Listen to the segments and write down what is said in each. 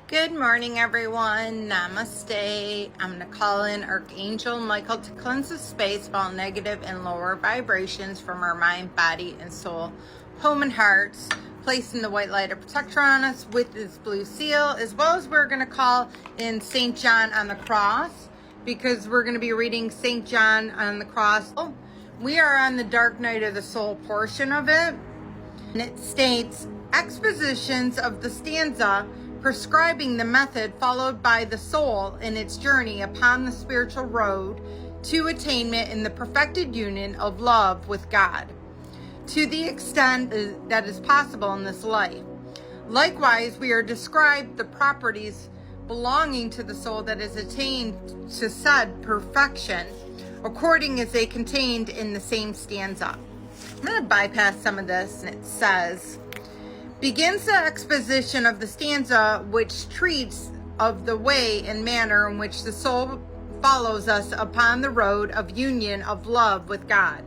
Good morning, everyone. Namaste. I'm going to call in Archangel Michael to cleanse the space of all negative and lower vibrations from our mind, body, and soul, home, and hearts, placing the white light of protection on us with this blue seal, as well as we're going to call in St. John on the cross, because we're going to be reading St. John on the cross. We are on the dark night of the soul portion of it, and it states, expositions of the stanza prescribing the method followed by the soul in its journey upon the spiritual road to attainment in the perfected union of love with God, to the extent that is possible in this life. Likewise, we are described the properties belonging to the soul that is attained to said perfection, according as they contained in the same stanza. I'm going to bypass some of this, and it says, begins the exposition of the stanza which treats of the way and manner in which the soul follows us upon the road of union of love with God.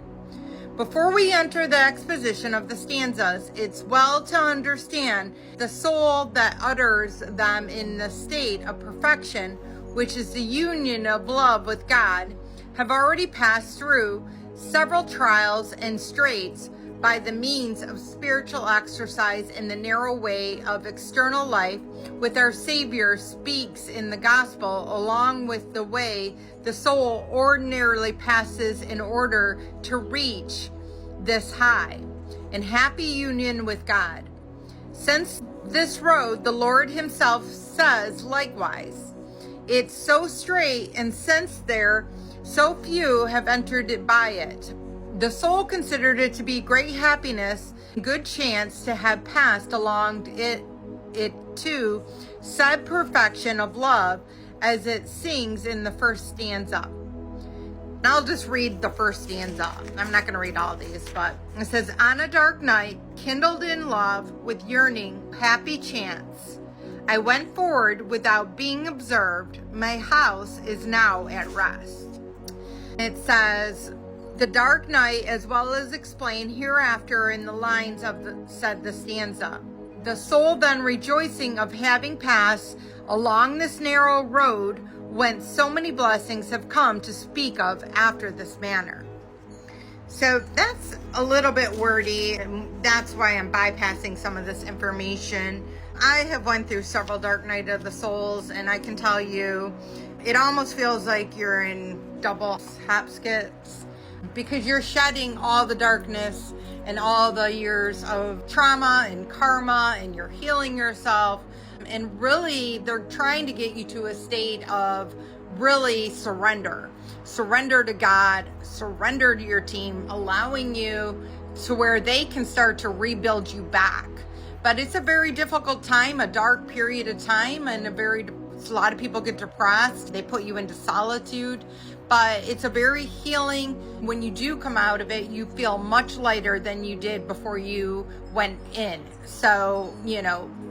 Before we enter the exposition of the stanzas, it's well to understand the soul that utters them in the state of perfection, which is the union of love with God, have already passed through several trials and straits by the means of spiritual exercise in the narrow way of external life, with our Savior speaks in the gospel, along with the way the soul ordinarily passes in order to reach this high and happy union with God. Since this road, the Lord himself says likewise, it's so straight, and since there so few have entered it by it, the soul considered it to be great happiness, good chance to have passed along it to said perfection of love, as it sings in the first stanza. I'll just read the first stanza. I'm not going to read all these, but it says, on a dark night, kindled in love with yearning, happy chance, I went forward without being observed. My house is now at rest. It says, the dark night, as well as explained hereafter in the lines of the stanza. The soul then rejoicing of having passed along this narrow road whence so many blessings have come to speak of after this manner. So that's a little bit wordy, and that's why I'm bypassing some of this information. I have went through several dark night of the souls, and I can tell you, it almost feels like you're in double hop skits, because you're shedding all the darkness and all the years of trauma and karma, and you're healing yourself. And really, they're trying to get you to a state of really surrender to God, surrender to your team, allowing you to where they can start to rebuild you back. But it's a very difficult time, a dark period of time, and a lot of people get depressed. They put you into solitude, but it's a very healing. When you do come out of it, you feel much lighter than you did before you went in. So,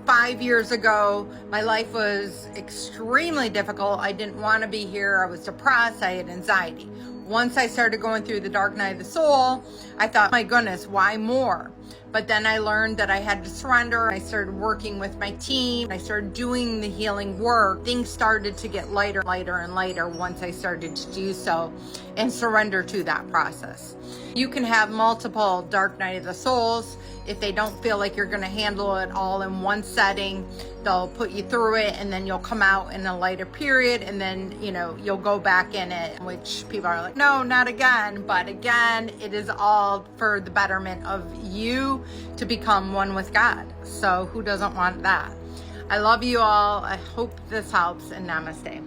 5 years ago, my life was extremely difficult. I didn't want to be here. I was depressed. I had anxiety. Once I started going through the dark night of the soul, I thought, my goodness, why more? But then I learned that I had to surrender. I started working with my team. I started doing the healing work. Things started to get lighter and lighter once I started to do so and surrender to that process. You can have multiple dark night of the souls. If they don't feel like you're going to handle it all in one setting, they'll put you through it, and then you'll come out in a lighter period, and then, you'll go back in it, which people are like, no, not again. But again, it is all for the betterment of you to become one with God. So who doesn't want that? I love you all. I hope this helps, and namaste.